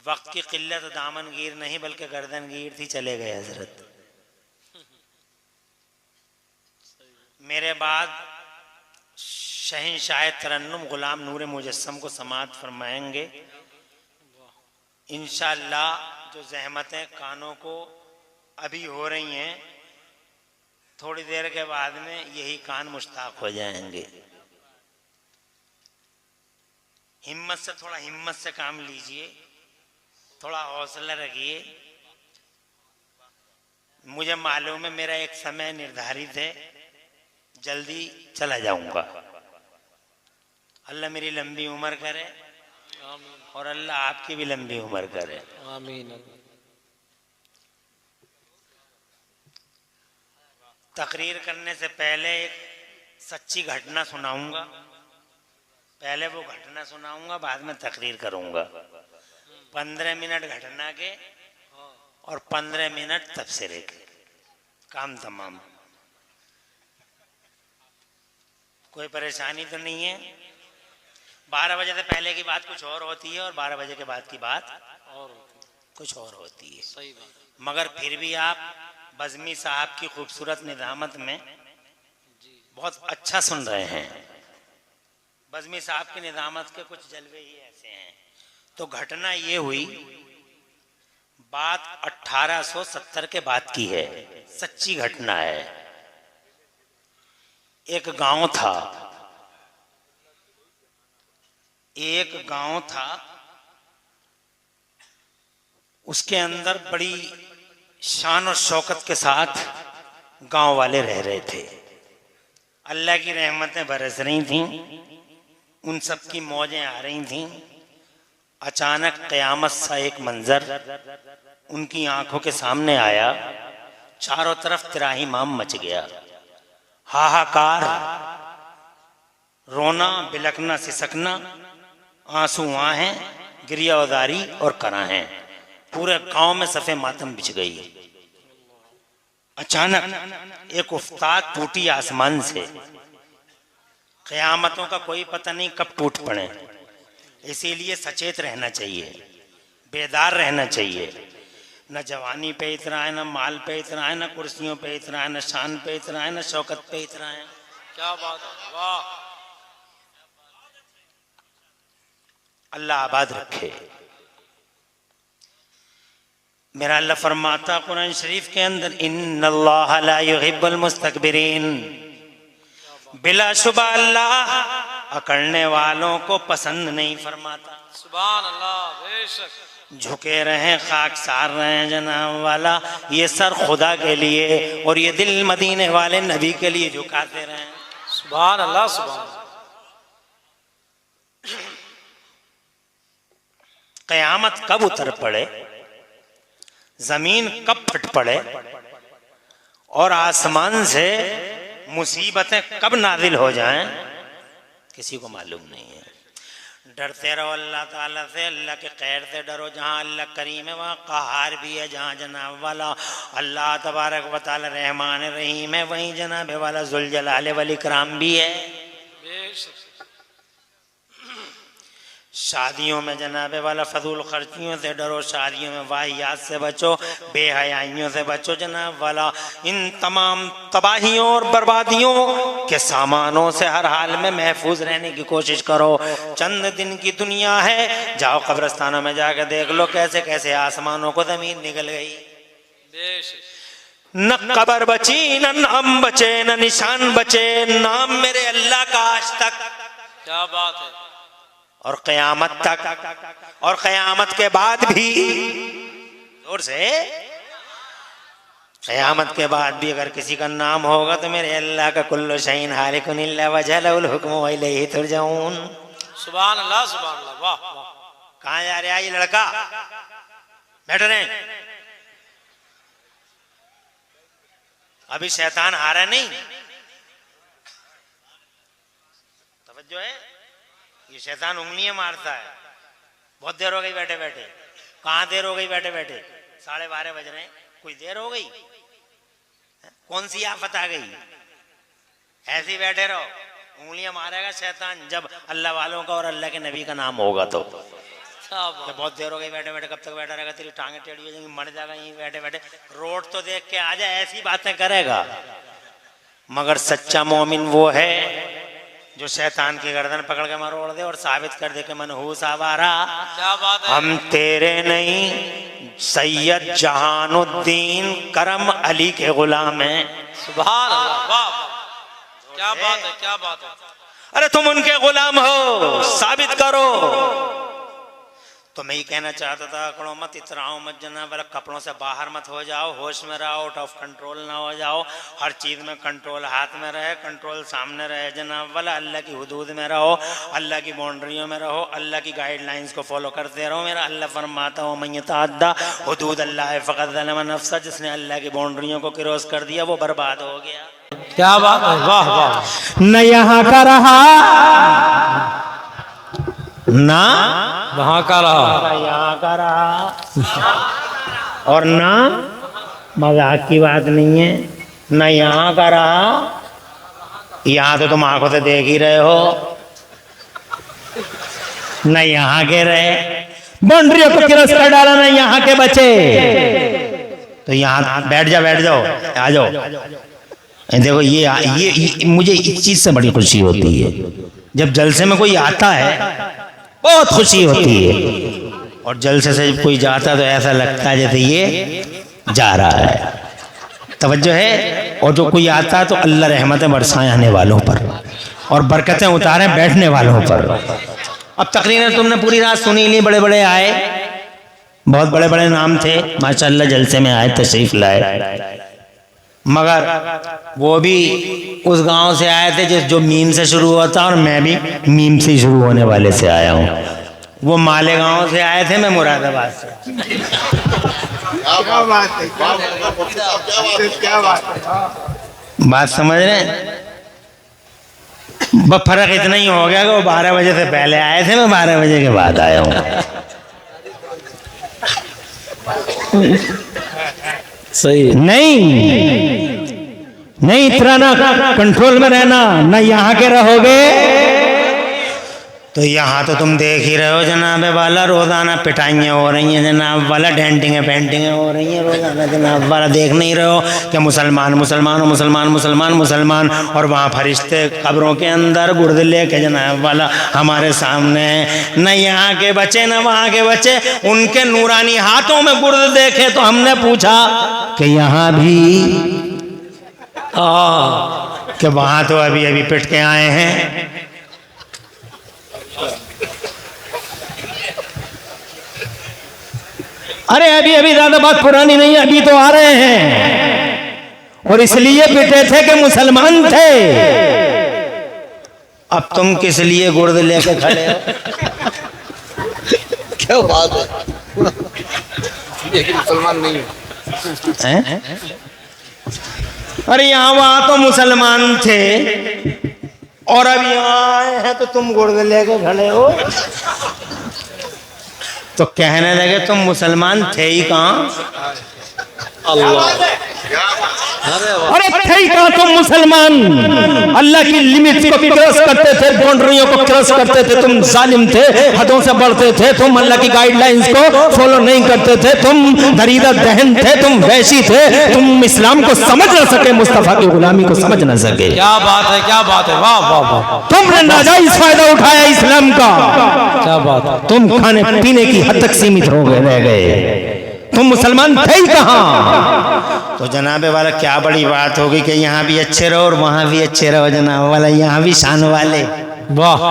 वक्त की किल्लत दामनगीर नहीं बल्कि गर्दनगीर थी, चले गए हजरत। मेरे बाद शहंशाह तरन्नुम गुलाम नूर मुजस्सम को समाअत फरमाएंगे इंशाअल्लाह। जो जहमतें कानों को अभी हो रही हैं, थोड़ी देर के बाद में यही कान मुश्ताक हो जाएंगे। थोड़ा हिम्मत से काम लीजिए, थोड़ा हौसला रखिए। मुझे मालूम है मेरा एक समय निर्धारित है, जल्दी चला जाऊंगा। अल्लाह मेरी लंबी उम्र करे और अल्लाह आपकी भी लंबी उम्र करे। आमीन। तकरीर करने से पहले एक सच्ची घटना सुनाऊंगा। पहले वो घटना सुनाऊंगा, बाद में तकरीर करूंगा। 15 मिनट घटना के और 15 मिनट तफसीरे के, काम तमाम। कोई परेशानी तो नहीं है? 12 बजे से पहले की बात कुछ और होती है और 12 बजे के बाद की बात और कुछ और होती है। सही बात। मगर फिर भी आप बज़मी साहब की खूबसूरत निज़ामत में बहुत अच्छा सुन रहे हैं। बज़मी साहब की निज़ामत के कुछ जलवे ही ऐसे हैं। तो घटना ये हुई, बात 1870 के बाद की है, सच्ची घटना है। एक गांव था, उसके अंदर बड़ी शान और शौकत के साथ गांव वाले रह रहे थे। अल्लाह की रहमतें बरस रही थीं, उन सब की मौजें आ रही थीं। अचानक क़यामत सा एक मंजर उनकी आंखों के सामने आया। चारों तरफ त्राहिमाम मच गया, हाहाकार, रोना, बिलकना, सिसकना, आंसू आहें, गिरियावदारी और कराहें। पूरे गांव में सफ़े मातम बिछ गई। अचानक एक उफ्ताद टूटी आसमान से। क़यामतों का कोई पता नहीं कब टूट पड़े, इसीलिए सचेत रहना चाहिए, बेदार रहना चाहिए। न जवानी पे इतना है, न माल पे इतना है, न कुर्सियों पे इतना है, न शान पे इतना है, न शौकत पे इतना है। क्या बात है, वाह। अल्लाह आबाद रखे। मेरा अल्लाह फरमाता कुरान शरीफ के अंदर, इन्नल्लाह ला युहिब्बुल मुस्तकबिरीन, बिलाशुबा अल्लाह अकड़ने वालों को पसंद नहीं फरमाता। सुभान अल्लाह, बेशक। झुके रहें, खाकसार रहें जनाब वाला, ये सर खुदा के लिए और ये दिल मदीने वाले नबी के लिए झुकाते रहें। सुभान अल्लाह, सुभान। क़यामत कब उतर पड़े, जमीन कब फट पड़े और आसमान से मुसीबतें कब नाजिल हो जाएं, किसी को मालूम नहीं है। डरते रहो अल्लाह ताला से, अल्लाह के खैर से डरो। जहाँ अल्लाह करीम है वहाँ कहार भी है। जहाँ जनाब वाला अल्लाह तबारक व तआला रहमान रहीम है, वहीं जनाब वाला जुल जलाल वल इकराम भी है। बेशक। शादियों में जनाबे वाला फजूल खर्चियों से डरो, शादियों में वाहियात से बचो, बेहयाइयों से बचो जनाब वाला। इन तमाम तबाहियों और बर्बादियों के सामानों से हर हाल में महफूज रहने की कोशिश करो। चंद दिन की दुनिया है, जाओ कब्रिस्तानों में जाकर देख लो कैसे कैसे आसमानों को जमीन निकल गई। न कब्र बची, न नाम बचे, न निशान बचे, नाम मेरे अल्लाह का आज तक। क्या बात है। और क़यामत तक और क़यामत के बाद भी, जोर से, क़यामत के बाद भी अगर किसी का नाम होगा तो मेरे अल्लाह का कुल्लु शैइन हालिकुन इल्ला वजह लहुल हुक्मु व इलैहि तुरजऊन। सुभान अल्लाह, सुभान अल्लाह, वाह वाह। कहाँ जा रहा है ये लड़का? बैठ रहे, अभी शैतान आ रहा नहीं, तवज्जो है। ये शैतान उंगलियां मारता है। बहुत देर हो गई बैठे बैठे। कहाँ देर हो गई बैठे बैठे? 12:30 बज रहे हैं, कोई देर हो गई? कौन सी आफत आ गई? ऐसे ही बैठे रहो, उंगलियां मारेगा शैतान जब अल्लाह वालों का और अल्लाह के नबी का नाम होगा तो। क्या बात ये बहुत देर हो गई बैठे बैठे, कब तक बैठा रहेगा, तेरी टांगे टेढ़ी हो जाएंगी, मर जाएगा यहीं बैठे बैठे। रोड तो देख के आ जाए, ऐसी बातें करेगा। मगर सच्चा मोमिन वो है जो शैतान की गर्दन पकड़ के मरोड़ दे और साबित कर दे कि मनहूस आवारा, क्या बात है। हम तेरे नहीं सैयद जहानुद्दीन करम अली के गुलाम हैं। सुभान अल्लाह, वाह वाह, क्या बात है, क्या बात है। अरे तुम उनके गुलाम हो, साबित करो। तो मैं ये कहना चाहता था, करो मत, इतराओ मत जना, वाला कपड़ों से बाहर मत हो जाओ, होश में रहो, आउट ऑफ कंट्रोल ना हो जाओ। हर चीज़ में कंट्रोल हाथ में रहे, कंट्रोल सामने रहे जनाब वाला। अल्लाह की हुदूद में रहो, अल्लाह की बाउंड्रियों में रहो, अल्लाह की गाइडलाइंस को फॉलो करते रहो। मेरा अल्लाह फरमाता हो मन यतअद्दा हुदूद अल्लाह फ़क़द ज़लम नफ़्सह, जिसने अल्लाह की बाउंड्रियों को क्रॉस कर दिया वो बर्बाद हो गया। क्या बात है, वाह वाह। न यहाँ का रहा ना वहां का रहा, यहाँ का रहा, और ना मजाक की बात नहीं है, न यहाँ का रहा। यहाँ तो तुम आंखों से देख ही रहे हो, न यहाँ के रहे, बाउंड्रियों को क्रॉस कर डाला, न यहाँ के बचे। तो यहाँ बैठ जाओ, आ जाओ। देखो ये मुझे इस चीज से बड़ी खुशी होती है, जब जलसे में कोई आता है बहुत खुशी होती है, और जलसे से जब कोई जाता है तो ऐसा लगता है जैसे ये जा रहा है। तवज्जो है। और जो कोई आता है तो अल्लाह रहमतें बरसाएं आने वालों पर और बरकतें उतारें बैठने वालों पर। अब तकरीरन तुमने पूरी रात सुनी नहीं, बड़े बड़े आए, बहुत बड़े बड़े नाम थे माशाअल्लाह, जलसे में आए, तशरीफ लाए, मगर वो भी उस गांव से आए थे जो मीम से शुरू होता, और मैं भी मीम से शुरू होने वाले से आया हूँ। वो मालेगांव से आए थे, मैं मुरादाबाद से। क्या बात है, क्या बात है। बात समझ रहे हैं? बस फर्क इतना ही हो गया कि वो 12 बजे से पहले आए थे, मैं 12 बजे के बाद आया हूँ। सही नहीं इतराना, कंट्रोल में रहना, ना यहाँ के रहोगे तो यहाँ तो तुम देख ही रहे हो जनाब वाला, रोजाना पिटाइयाँ हो रही हैं जनाब वाला, डेंटिंगें पेंटिंगें हो रही हैं रोजाना जनाब वाला। देख नहीं रहे हो कि मुसलमान मुसलमान और मुसलमान मुसलमान मुसलमान, और वहाँ फरिश्ते कब्रों के अंदर गुर्द लेके जनाब वाला हमारे सामने। न यहाँ के बच्चे न वहाँ के बच्चे, उनके नूरानी हाथों में गुर्द देखे तो हमने पूछा कि यहाँ भी, कि वहाँ तो अभी अभी पिट के आए हैं। अरे अभी अभी ज्यादा बात पुरानी नहीं है, अभी तो आ रहे हैं, और इसलिए पिटे थे कि मुसलमान थे। अब तुम किस लिए गुर्द लेके खड़े हो? क्या बात है, लेकिन मुसलमान नहीं हैं? अरे यहाँ वहां तो मुसलमान थे और अब यहाँ आए हैं तो तुम गुर्द लेके खड़े हो। तो कहने लगे तुम मुसलमान थे ही कहाँ? अल्लाह, अरे थे ही कहाँ तुम मुसलमान? अल्लाह की लिमिट को क्रॉस करते थे, बाउंड्रियों को क्रॉस करते थे, तुम जालिम थे, हदों से बढ़ते थे, तुम अल्लाह की गाइडलाइंस को फॉलो नहीं करते थे, तुम दरीदा दहन थे, तुम वैशी थे, तुम इस्लाम को समझ न सके, मुस्तफा की गुलामी को समझ न सके। क्या बात है, क्या बात है, वाह वाह वाह, तुमने नाजायज फायदा उठाया इस्लाम का, क्या बात है। तुम खाने पीने की हद तक सीमित हो गए, रह गए, तुम मुसलमान थे ही कहाँ? तो जनाबे वाला क्या बड़ी बात होगी कि यहाँ भी अच्छे रहो और वहाँ भी अच्छे रहो जनाब वाला, यहाँ भी शान वाले वाह,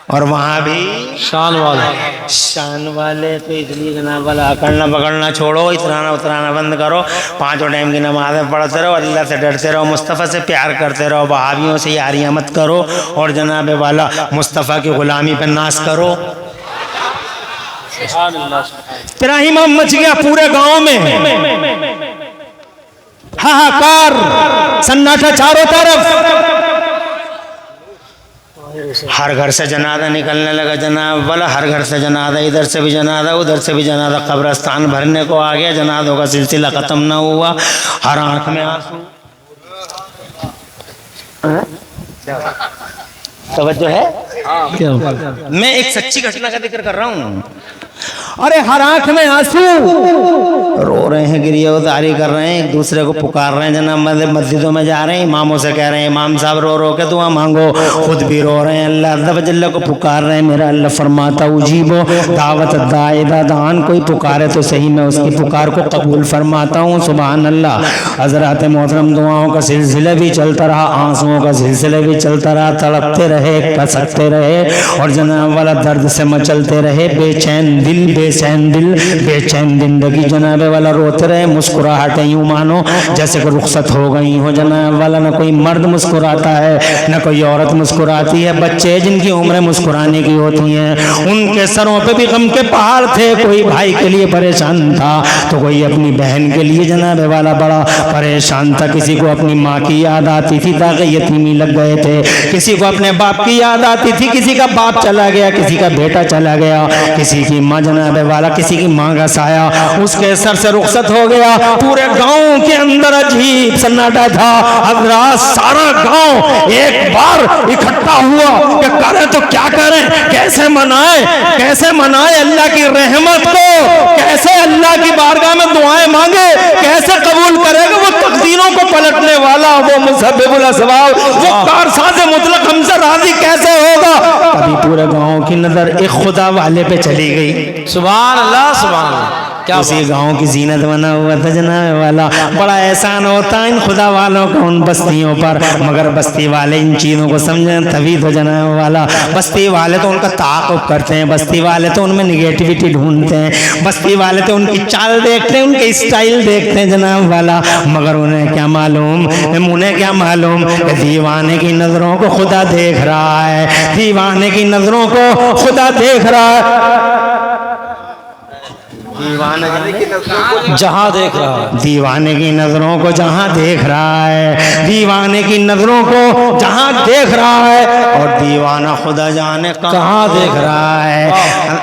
और वहाँ भी शान वाला, शान वाले। तो इसलिए जनाब वाला अकड़ना पकड़ना छोड़ो, इतराना उतराना बंद करो, 5 टाइम की नमाज़ें पढ़ते रहो, अल्लाह से डरते रहो, मुस्तफ़ा से प्यार करते रहो, वहाबियों से यारियाँ मत करो, और जनाबे वाला मुस्तफ़ा की ग़ुलामी पर नाश करो। त्राहिमा मच गया पूरे गांव में, हाहाकार, सन्नाटा चारों तरफ, हर घर से जनाजा निकलने लगा जनाब वाला, हर घर से जनाजा, इधर से भी जनाजा उधर से भी जनाजा, कब्रस्तान भरने को आ गया, जनाजों का सिलसिला खत्म ना हुआ, हर आंख में आंसू। तवज्जो है? क्या मैं एक सच्ची घटना का जिक्र कर रहा हूँ। अरे हर आंख में आंसू, रो रहे हैं, गिरियावतारी कर रहे हैं, एक दूसरे को पुकार रहे हैं। जनाब मस्जिदों में जा रहे हैं, इमामों से कह रहे हैं इमाम साहब रो रो के दुआ मांगो, खुद भी रो रहे हैं, अल्लाह अज़्ज़ व जल्ल को पुकार रहे हैं। मेरा अल्लाह फरमाता उजीबो दावत दाइदा दान, कोई पुकारे तो सही मैं उसकी पुकार को कबूल फरमाता हूँ। सुभान अल्लाह। हज़रात मोहतरम, दुआओं का सिलसिला भी चलता रहा, आंसुओं का सिलसिला भी चलता रहा, तड़पते रहे, कसकते रहे और जनाब वाला दर्द से मचलते रहे। बेचैन दिल, बेचैन दिल, बेचैन जिंदगी जनाब वाला रोते रहे। मुस्कुराहटें यूं मानो जैसे कि रुखसत हो गई हो जनाब वाला। न कोई मर्द मुस्कुराता है, न कोई औरत मुस्कुराती है। बच्चे जिनकी उम्र मुस्कुराने की होती हैं, उनके सरों पे भी गम के पहाड़ थे। कोई भाई के लिए परेशान था तो कोई अपनी बहन के लिए जनाब वाला बड़ा परेशान था। किसी को अपनी माँ की याद आती थी ताकि यतीमी लग गए थे, किसी को अपने बाप की याद आती थी, किसी का बाप चला गया, किसी का बेटा चला गया, किसी की माँ जनाब वाला, किसी की माँ का साया उसके सर से रुखसत हो गया। पूरे गांव के अंदर अजीब सन्नाटा था। हज़रात सारा गांव एक बार इकट्ठा हुआ कि करें तो क्या करें, कैसे मनाए अल्लाह की रहमत को, कैसे अल्लाह की बारगाह में दुआएं मांगे, कैसे कबूल करेगा वो तकदीरों को पलटने वाला, वो मुसब्बिबुल असबाब, वो कारसाज़ मुतलक हमसे राजी कैसे होगा। तभी पूरे गांव की नजर एक खुदा वाले पे चली गई। सुभान अल्लाह, सुभान अल्लाह। क्या उसी गांव की जीनत बना हुआ था जनाब वाला। बड़ा एहसान होता है इन खुदा वालों का उन बस्तियों पर, मगर बस्ती वाले इन चीज़ों को समझें तभी तो जनाब वाला। बस्ती वाले तो उनका ताक़ुब करते हैं, बस्ती वाले तो उनमें निगेटिविटी ढूंढते हैं, बस्ती वाले तो उनकी चाल देखते हैं, उनके स्टाइल देखते हैं जनाब वाला। मगर उन्हें क्या मालूम कि दीवाने की नज़रों को खुदा देख रहा है, दीवाने की नज़रों को खुदा देख रहा है। जहां देख रहा है, दीवाने की नजरों को जहां देख रहा है, दीवाने की नजरों को जहां देख रहा है, और दीवाना खुदा जाने कहां देख रहा है।